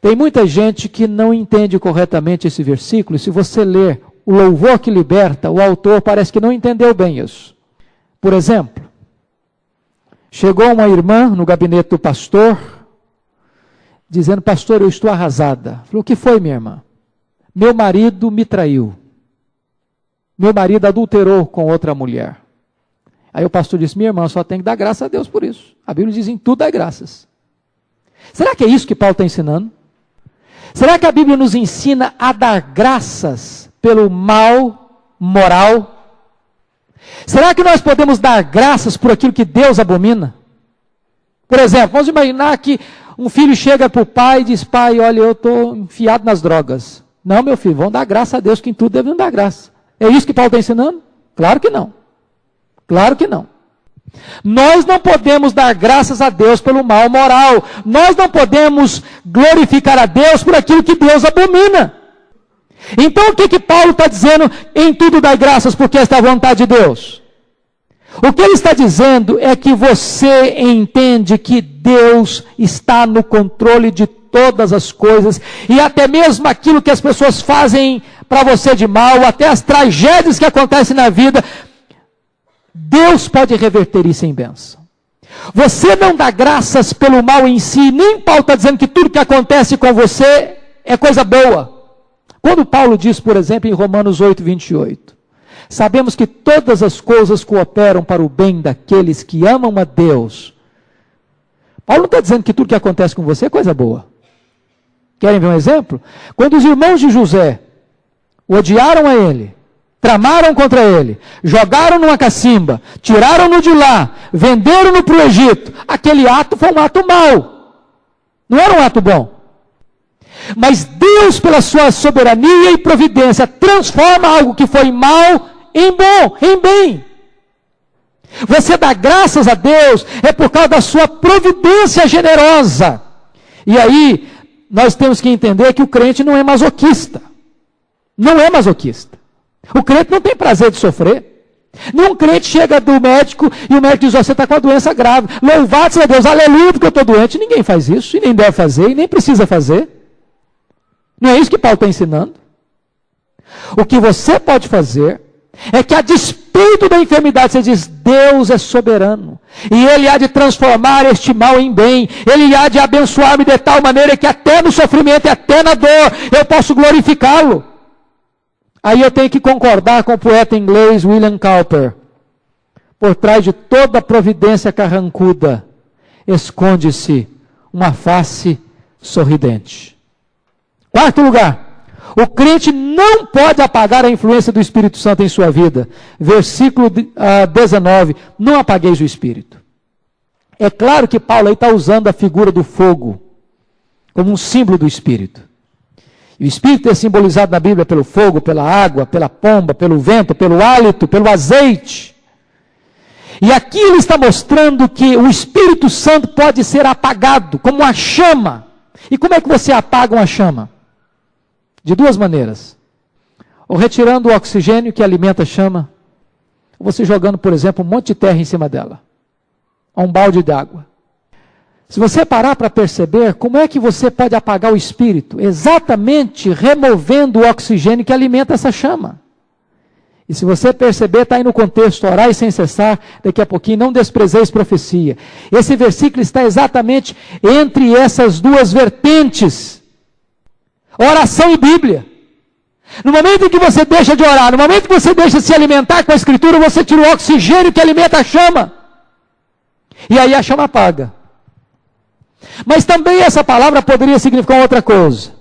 Speaker 1: Tem muita gente que não entende corretamente esse versículo, e se você ler o louvor que liberta, o autor parece que não entendeu bem isso. Por exemplo, chegou uma irmã no gabinete do pastor, dizendo, pastor, eu estou arrasada. Falou, o que foi, minha irmã? Meu marido me traiu. Meu marido adulterou com outra mulher. Aí o pastor disse, minha irmã, só tem que dar graças a Deus por isso. A Bíblia diz, em tudo dá graças. Será que é isso que Paulo está ensinando? Será que a Bíblia nos ensina a dar graças pelo mal moral? Será que nós podemos dar graças por aquilo que Deus abomina? Por exemplo, vamos imaginar que um filho chega para o pai e diz: pai, olha, eu estou enfiado nas drogas. Não, meu filho, vão dar graça a Deus, que em tudo devem dar graça. É isso que Paulo está ensinando? Claro que não. Claro que não. Nós não podemos dar graças a Deus pelo mal moral. Nós não podemos glorificar a Deus por aquilo que Deus abomina. Então o que Paulo está dizendo? Em tudo dai graças, porque esta é a vontade de Deus. O que ele está dizendo é que você entende que Deus está no controle de todas as coisas, e até mesmo aquilo que as pessoas fazem para você de mal, até as tragédias que acontecem na vida, Deus pode reverter isso em bênção. Você não dá graças pelo mal em si, nem Paulo está dizendo que tudo que acontece com você é coisa boa. Quando Paulo diz, por exemplo, em Romanos 8, 28, sabemos que todas as coisas cooperam para o bem daqueles que amam a Deus. Paulo não está dizendo que tudo que acontece com você é coisa boa. Querem ver um exemplo? Quando os irmãos de José odiaram a ele, tramaram contra ele, jogaram numa cacimba, tiraram-no de lá, venderam-no para o Egito, aquele ato foi um ato mau. Não era um ato bom. Mas Deus, pela sua soberania e providência, transforma algo que foi mal em bom, em bem. Você dá graças a Deus é por causa da sua providência generosa. E aí, nós temos que entender que o crente não é masoquista. Não é masoquista. O crente não tem prazer de sofrer. Nenhum crente chega do médico e o médico diz: você está com a doença grave. Louvado seja Deus, aleluia, porque eu estou doente. Ninguém faz isso, e nem deve fazer, e nem precisa fazer. Não é isso que Paulo está ensinando. O que você pode fazer é que, a despeito da enfermidade, você diz: Deus é soberano, e Ele há de transformar este mal em bem, Ele há de abençoar-me de tal maneira que até no sofrimento e até na dor, eu posso glorificá-lo. Aí eu tenho que concordar com o poeta inglês William Cowper: por trás de toda providência carrancuda, esconde-se uma face sorridente. Quarto lugar, o crente não pode apagar a influência do Espírito Santo em sua vida. Versículo 19, não apagueis o Espírito. É claro que Paulo aí está usando a figura do fogo como um símbolo do Espírito. E o Espírito é simbolizado na Bíblia pelo fogo, pela água, pela pomba, pelo vento, pelo hálito, pelo azeite. E aqui ele está mostrando que o Espírito Santo pode ser apagado como uma chama. E como é que você apaga uma chama? De duas maneiras: ou retirando o oxigênio que alimenta a chama, ou você jogando, por exemplo, um monte de terra em cima dela, ou um balde de água. Se você parar para perceber, como é que você pode apagar o Espírito? Exatamente removendo o oxigênio que alimenta essa chama. E se você perceber, está aí no contexto: orai sem cessar, daqui a pouquinho, não desprezeis profecia. Esse versículo está exatamente entre essas duas vertentes: oração e Bíblia. No momento em que você deixa de orar, no momento em que você deixa de se alimentar com a Escritura, você tira o oxigênio que alimenta a chama. E aí a chama apaga. Mas também essa palavra poderia significar outra coisa.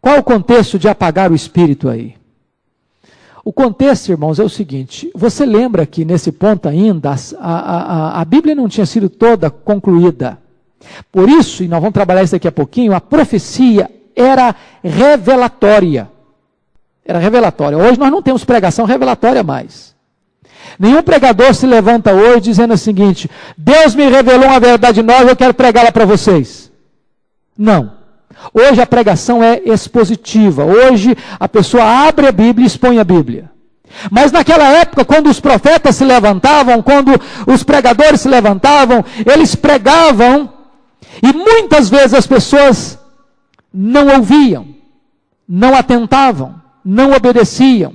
Speaker 1: Qual o contexto de apagar o Espírito aí? O contexto, irmãos, é o seguinte: você lembra que nesse ponto ainda, a Bíblia não tinha sido toda concluída. Por isso, e nós vamos trabalhar isso daqui a pouquinho, a profecia era revelatória. Era revelatória. Hoje nós não temos pregação revelatória mais. Nenhum pregador se levanta hoje dizendo o seguinte: Deus me revelou uma verdade nova, eu quero pregá-la para vocês. Não. Hoje a pregação é expositiva. Hoje a pessoa abre a Bíblia e expõe a Bíblia. Mas naquela época, quando os profetas se levantavam, quando os pregadores se levantavam, eles pregavam, e muitas vezes as pessoas não ouviam, não atentavam, não obedeciam,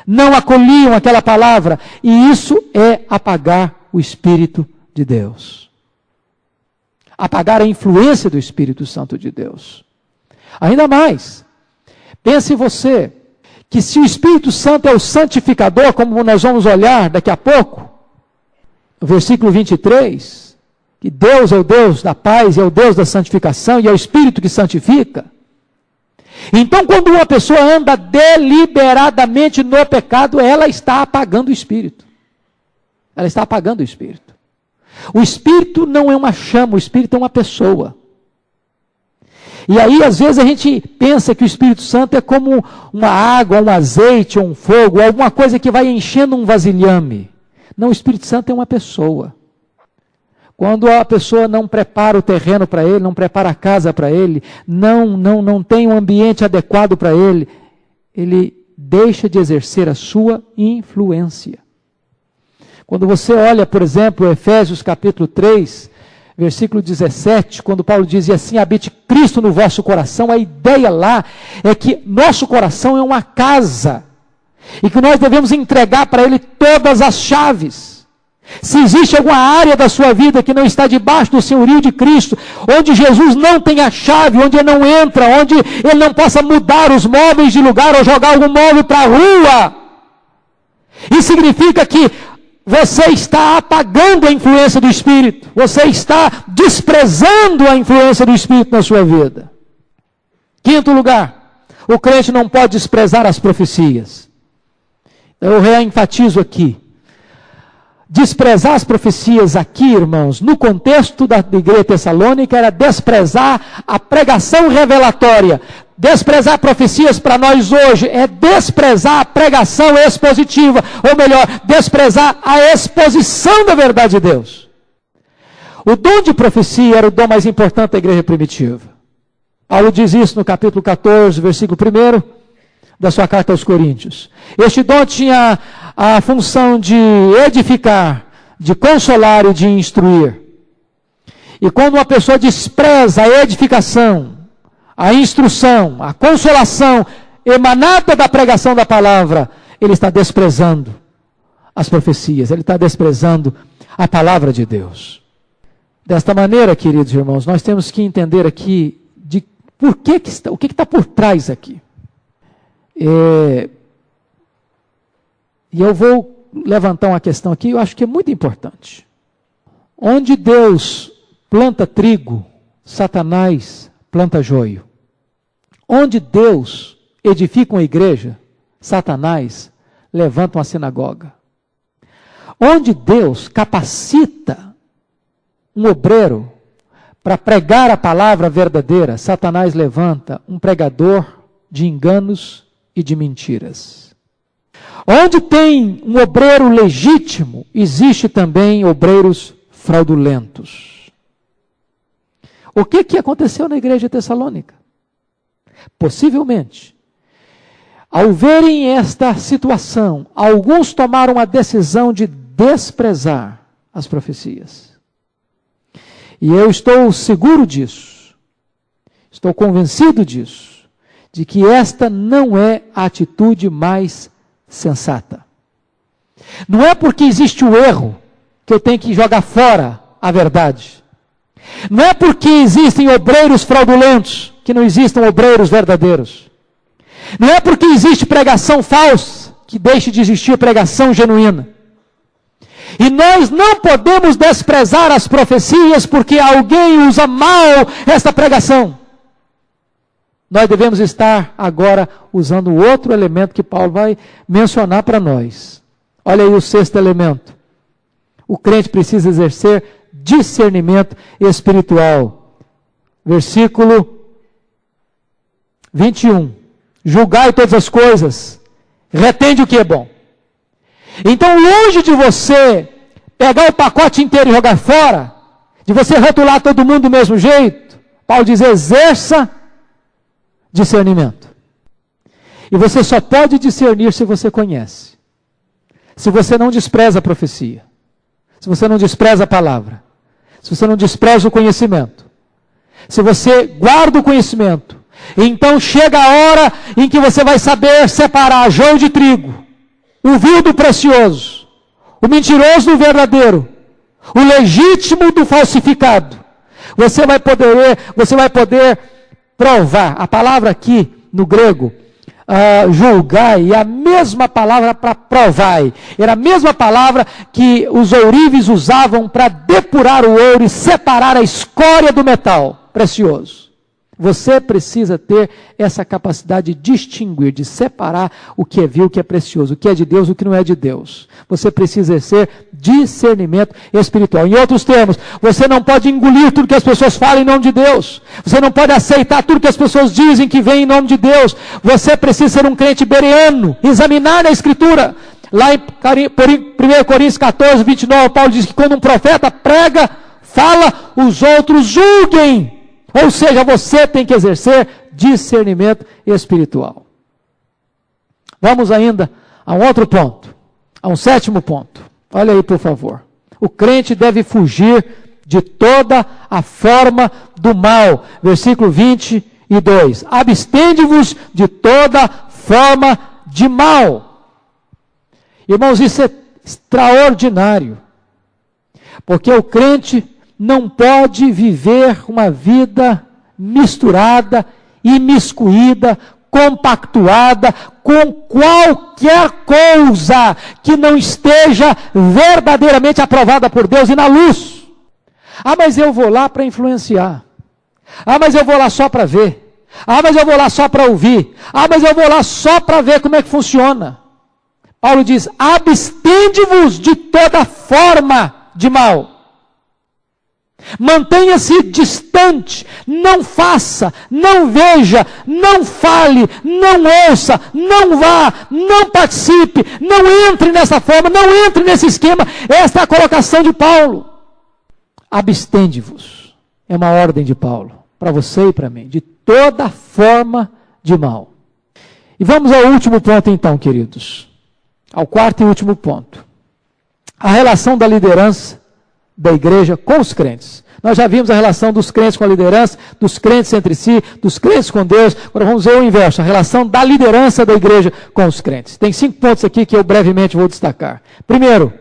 Speaker 1: não acolhiam aquela palavra, e isso é apagar o Espírito de Deus. Apagar a influência do Espírito Santo de Deus. Ainda mais, pense você, que se o Espírito Santo é o santificador, como nós vamos olhar daqui a pouco, no versículo 23, que Deus é o Deus da paz, é o Deus da santificação, e é o Espírito que santifica. Então, quando uma pessoa anda deliberadamente no pecado, ela está apagando o Espírito. Ela está apagando o Espírito. O Espírito não é uma chama, o Espírito é uma pessoa. E aí, às vezes, a gente pensa que o Espírito Santo é como uma água, um azeite, um fogo, alguma coisa que vai enchendo um vasilhame. Não, o Espírito Santo é uma pessoa. Quando a pessoa não prepara o terreno para ele, não prepara a casa para ele, não tem um ambiente adequado para ele, ele deixa de exercer a sua influência. Quando você olha, por exemplo, Efésios capítulo 3, versículo 17, quando Paulo diz assim, habite Cristo no vosso coração, a ideia lá é que nosso coração é uma casa, e que nós devemos entregar para ele todas as chaves. Se existe alguma área da sua vida que não está debaixo do senhorio de Cristo, onde Jesus não tem a chave, onde ele não entra, onde ele não possa mudar os móveis de lugar ou jogar algum móvel para a rua, isso significa que você está apagando a influência do Espírito, você está desprezando a influência do Espírito na sua vida. Quinto lugar, o crente não pode desprezar as profecias. Eu reenfatizo aqui. Desprezar as profecias aqui, irmãos, no contexto da igreja tessalônica, era desprezar a pregação revelatória. Desprezar profecias para nós hoje é desprezar a pregação expositiva, ou melhor, desprezar a exposição da verdade de Deus. O dom de profecia era o dom mais importante da igreja primitiva. Paulo diz isso no capítulo 14, versículo 1 da sua carta aos Coríntios. Este dom tinha a função de edificar, de consolar e de instruir. E quando uma pessoa despreza a edificação, a instrução, a consolação emanada da pregação da palavra, ele está desprezando as profecias, ele está desprezando a palavra de Deus. Desta maneira, queridos irmãos, nós temos que entender aqui de o que está por trás aqui. E eu vou levantar uma questão aqui, eu acho que é muito importante. Onde Deus planta trigo, Satanás planta joio. Onde Deus edifica uma igreja, Satanás levanta uma sinagoga. Onde Deus capacita um obreiro para pregar a palavra verdadeira, Satanás levanta um pregador de enganos e de mentiras. Onde tem um obreiro legítimo, existe também obreiros fraudulentos. O que aconteceu na igreja tessalônica? Possivelmente, ao verem esta situação, alguns tomaram a decisão de desprezar as profecias. E eu estou seguro disso, estou convencido disso, de que esta não é a atitude mais sensata. Não é porque existe o erro que eu tenho que jogar fora a verdade. Não é porque existem obreiros fraudulentos que não existam obreiros verdadeiros. Não é porque existe pregação falsa que deixe de existir pregação genuína. E nós não podemos desprezar as profecias porque alguém usa mal esta pregação. Nós devemos estar agora usando outro elemento que Paulo vai mencionar para nós. Olha aí o sexto elemento. O crente precisa exercer discernimento espiritual. Versículo 21. Julgai todas as coisas, retende o que é bom. Então, longe de você pegar o pacote inteiro e jogar fora, de você rotular todo mundo do mesmo jeito, Paulo diz, exerça discernimento. E você só pode discernir se você conhece. Se você não despreza a profecia. Se você não despreza a palavra. Se você não despreza o conhecimento. Se você guarda o conhecimento. Então chega a hora em que você vai saber separar joio de trigo. O vil do precioso. O mentiroso do verdadeiro. O legítimo do falsificado. Você vai poder provar. A palavra aqui no grego, julgai, é a mesma palavra para provai. Era a mesma palavra que os ourives usavam para depurar o ouro e separar a escória do metal precioso. Você precisa ter essa capacidade de distinguir, de separar o que é vil, o que é precioso, o que é de Deus, o que não é de Deus. Você precisa exercer discernimento espiritual. Em outros termos, você não pode engolir tudo que as pessoas falam em nome de Deus. Você não pode aceitar tudo que as pessoas dizem que vem em nome de Deus. Você precisa ser um crente bereano, examinar na Escritura. Lá em 1 Coríntios 14, 29, Paulo diz que quando um profeta prega, fala, os outros julguem. Ou seja, você tem que exercer discernimento espiritual. Vamos ainda a um outro ponto, a um sétimo ponto. Olha aí, por favor. O crente deve fugir de toda a forma do mal. Versículo 22. Abstende-vos de toda forma de mal. Irmãos, isso é extraordinário. Porque o crente não pode viver uma vida misturada, imiscuída, compactuada com qualquer coisa que não esteja verdadeiramente aprovada por Deus e na luz. Ah, mas eu vou lá para influenciar. Ah, mas eu vou lá só para ver. Ah, mas eu vou lá só para ouvir. Ah, mas eu vou lá só para ver como é que funciona. Paulo diz: abstende-vos de toda forma de mal. Mantenha-se distante, não faça, não veja, não fale, não ouça, não vá, não participe, não entre nessa forma, não entre nesse esquema. Esta é a colocação de Paulo. Abstende-vos, é uma ordem de Paulo, para você e para mim, de toda forma de mal. E vamos ao último ponto então, queridos, ao quarto e último ponto. A relação da liderança da igreja com os crentes. Nós já vimos a relação dos crentes com a liderança, dos crentes entre si, dos crentes com Deus. Agora vamos ver o inverso, a relação da liderança da igreja com os crentes. Tem 5 pontos aqui que eu brevemente vou destacar. Primeiro,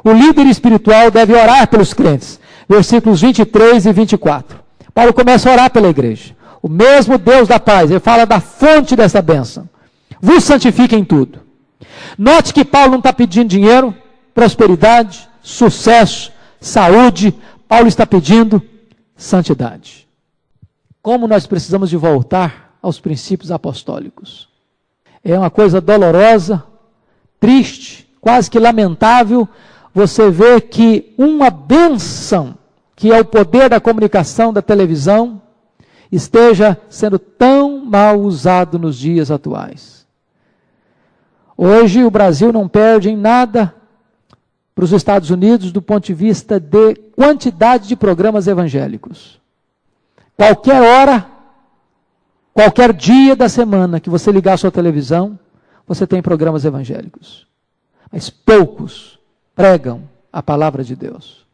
Speaker 1: o líder espiritual deve orar pelos crentes. Versículos 23 e 24. Paulo começa a orar pela igreja. O mesmo Deus da paz, ele fala da fonte dessa bênção. Vos santifique em tudo. Note que Paulo não está pedindo dinheiro, prosperidade, sucesso, saúde. Paulo está pedindo santidade. Como nós precisamos de voltar aos princípios apostólicos. É uma coisa dolorosa, triste, quase que lamentável, você vê que uma bênção, que é o poder da comunicação, da televisão, esteja sendo tão mal usado nos dias atuais. Hoje o Brasil não perde em nada para os Estados Unidos do ponto de vista de quantidade de programas evangélicos. Qualquer hora, qualquer dia da semana que você ligar a sua televisão, você tem programas evangélicos. Mas poucos pregam a palavra de Deus.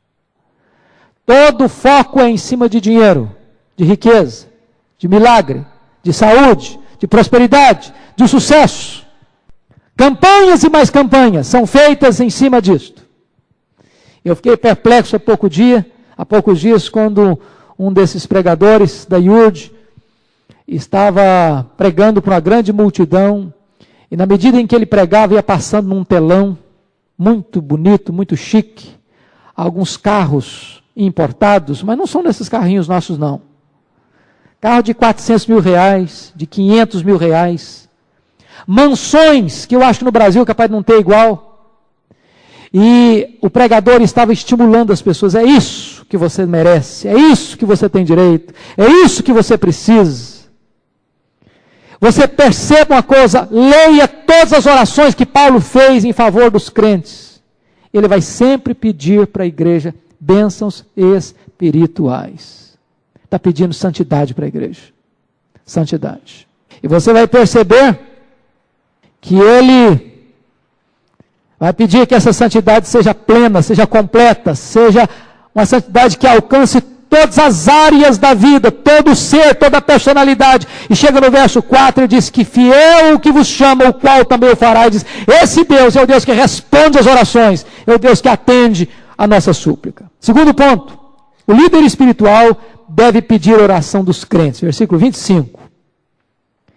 Speaker 1: Todo o foco é em cima de dinheiro, de riqueza, de milagre, de saúde, de prosperidade, de sucesso. Campanhas e mais campanhas são feitas em cima disto. Eu fiquei perplexo há poucos dias, quando um desses pregadores da IURD estava pregando para uma grande multidão, e na medida em que ele pregava, ia passando num telão muito bonito, muito chique, alguns carros importados, mas não são desses carrinhos nossos não. Carro de 400 mil reais, de 500 mil reais, mansões, que eu acho que no Brasil é capaz de não ter igual. E o pregador estava estimulando as pessoas: é isso que você merece, é isso que você tem direito, é isso que você precisa. Você perceba uma coisa, leia todas as orações que Paulo fez em favor dos crentes. Ele vai sempre pedir para a igreja bênçãos espirituais. Está pedindo santidade para a igreja. Santidade. E você vai perceber que ele vai pedir que essa santidade seja plena, seja completa, seja uma santidade que alcance todas as áreas da vida, todo o ser, toda a personalidade. E chega no verso 4 e diz que fiel o que vos chama, o qual também o fará. E diz: esse Deus é o Deus que responde às orações, é o Deus que atende a nossa súplica. Segundo ponto, o líder espiritual deve pedir oração dos crentes. Versículo 25.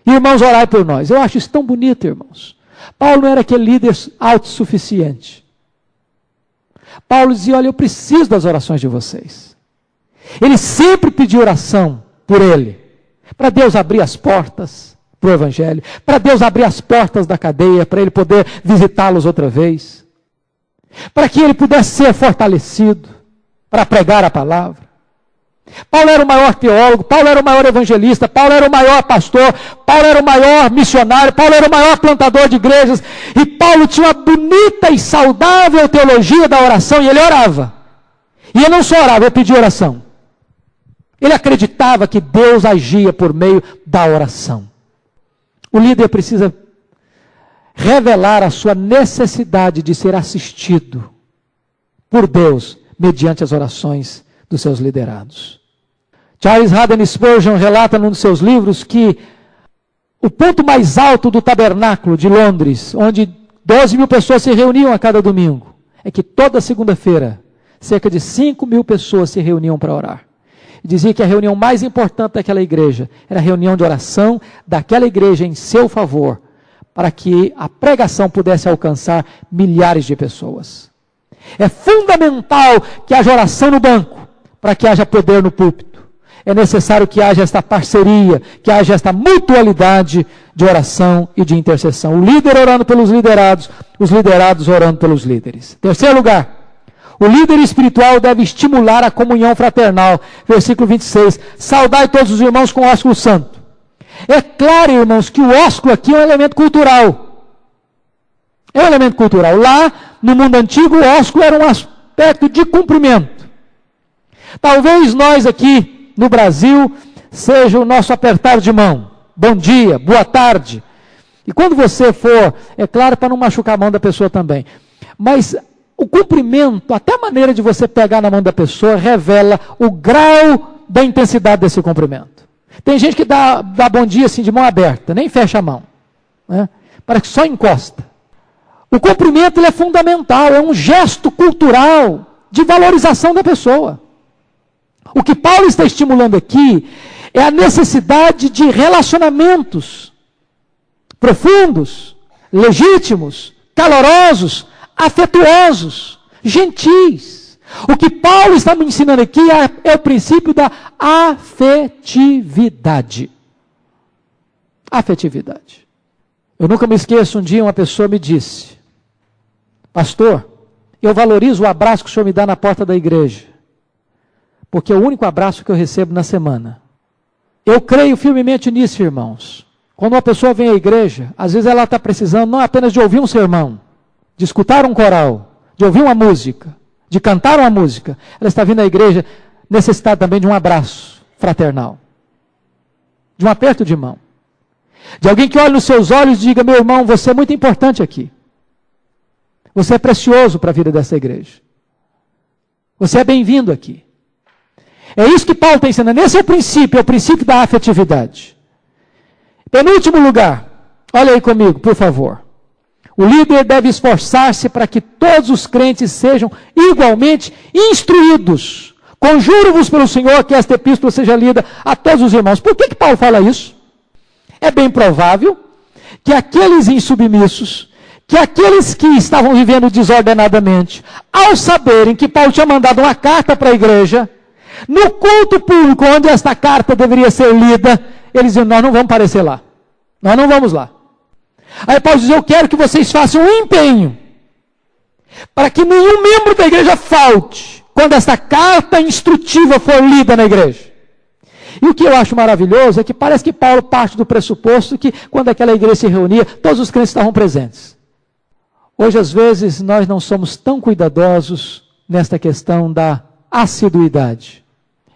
Speaker 1: Irmãos, orai por nós. Eu acho isso tão bonito, irmãos. Paulo não era aquele líder autossuficiente. Paulo dizia: olha, eu preciso das orações de vocês. Ele sempre pediu oração por ele, para Deus abrir as portas para o Evangelho, para Deus abrir as portas da cadeia, para ele poder visitá-los outra vez, para que ele pudesse ser fortalecido para pregar a palavra. Paulo era o maior teólogo, Paulo era o maior evangelista, Paulo era o maior pastor, Paulo era o maior missionário, Paulo era o maior plantador de igrejas, e Paulo tinha uma bonita e saudável teologia da oração, e ele orava. E ele não só orava, ele pedia oração. Ele acreditava que Deus agia por meio da oração. O líder precisa revelar a sua necessidade de ser assistido por Deus mediante as orações dos seus liderados. Charles Haddon Spurgeon relata num dos seus livros que o ponto mais alto do tabernáculo de Londres, onde 12 mil pessoas se reuniam a cada domingo, é que toda segunda-feira, cerca de 5 mil pessoas se reuniam para orar. E dizia que a reunião mais importante daquela igreja era a reunião de oração daquela igreja em seu favor, para que a pregação pudesse alcançar milhares de pessoas. É fundamental que haja oração no banco, para que haja poder no púlpito. É necessário que haja esta parceria, que haja esta mutualidade de oração e de intercessão. O líder orando pelos liderados, os liderados orando pelos líderes. Terceiro lugar, o líder espiritual deve estimular a comunhão fraternal. Versículo 26, saudai todos os irmãos com ósculo santo. É claro, irmãos, que o ósculo aqui é um elemento cultural. É um elemento cultural. Lá, no mundo antigo, o ósculo era um aspecto de cumprimento. Talvez nós aqui no Brasil seja o nosso apertar de mão. Bom dia, boa tarde. E quando você for, é claro, para não machucar a mão da pessoa também, mas o cumprimento, até a maneira de você pegar na mão da pessoa, revela o grau da intensidade desse cumprimento. Tem gente que dá bom dia assim de mão aberta, nem fecha a mão, né? Parece que só encosta. O cumprimento ele é fundamental, é um gesto cultural de valorização da pessoa. O que Paulo está estimulando aqui é a necessidade de relacionamentos profundos, legítimos, calorosos, afetuosos, gentis. O que Paulo está me ensinando aqui é o princípio da afetividade. Afetividade. Eu nunca me esqueço, um dia uma pessoa me disse: pastor, eu valorizo o abraço que o senhor me dá na porta da igreja, porque é o único abraço que eu recebo na semana. Eu creio firmemente nisso, irmãos. Quando uma pessoa vem à igreja, às vezes ela está precisando não apenas de ouvir um sermão, de escutar um coral, de ouvir uma música, de cantar uma música. Ela está vindo à igreja necessitada também de um abraço fraternal, de um aperto de mão, de alguém que olhe nos seus olhos e diga: meu irmão, você é muito importante aqui. Você é precioso para a vida dessa igreja. Você é bem-vindo aqui. É isso que Paulo está ensinando. Esse é o princípio da afetividade. Penúltimo lugar, olha aí comigo, por favor. O líder deve esforçar-se para que todos os crentes sejam igualmente instruídos. Conjuro-vos pelo Senhor que esta epístola seja lida a todos os irmãos. Por que Paulo fala isso? É bem provável que aqueles insubmissos, que aqueles que estavam vivendo desordenadamente, ao saberem que Paulo tinha mandado uma carta para a igreja, no culto público onde esta carta deveria ser lida, eles diziam: nós não vamos aparecer lá, nós não vamos lá. Aí Paulo diz: eu quero que vocês façam um empenho, para que nenhum membro da igreja falte, quando esta carta instrutiva for lida na igreja. E o que eu acho maravilhoso é que parece que Paulo parte do pressuposto que quando aquela igreja se reunia, todos os crentes estavam presentes. Hoje, às vezes, nós não somos tão cuidadosos nesta questão da assiduidade.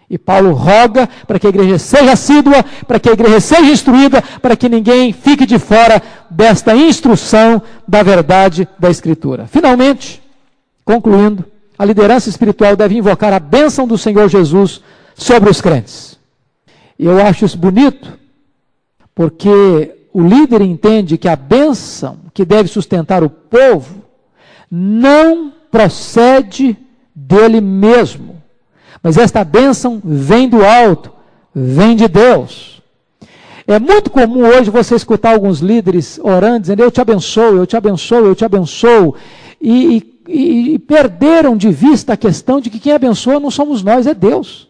Speaker 1: E Paulo roga para que a igreja seja assídua, para que a igreja seja instruída, para que ninguém fique de fora desta instrução da verdade da Escritura. Finalmente, concluindo, a liderança espiritual deve invocar a bênção do Senhor Jesus sobre os crentes. E eu acho isso bonito, porque o líder entende que a bênção que deve sustentar o povo não procede dele mesmo. Mas esta bênção vem do alto, vem de Deus. É muito comum hoje você escutar alguns líderes orando, dizendo: eu te abençoo, eu te abençoo, eu te abençoo. E perderam de vista a questão de que quem abençoa não somos nós, é Deus.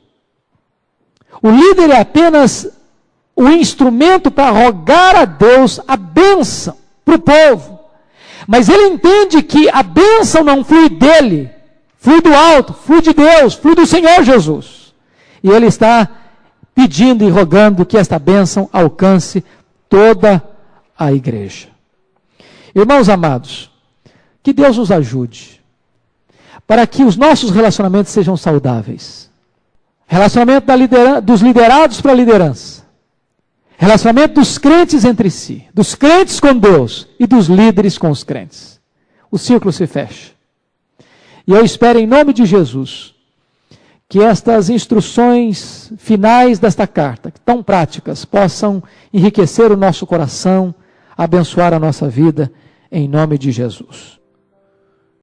Speaker 1: O líder é apenas o instrumento para rogar a Deus a bênção para o povo. Mas ele entende que a bênção não flui dele, flui do alto, flui de Deus, flui do Senhor Jesus. E ele está pedindo e rogando que esta bênção alcance toda a igreja. Irmãos amados, que Deus nos ajude para que os nossos relacionamentos sejam saudáveis. Relacionamento dos liderados para a liderança. Relacionamento dos crentes entre si, dos crentes com Deus e dos líderes com os crentes. O círculo se fecha. E eu espero em nome de Jesus que estas instruções finais desta carta, tão práticas, possam enriquecer o nosso coração, abençoar a nossa vida, em nome de Jesus.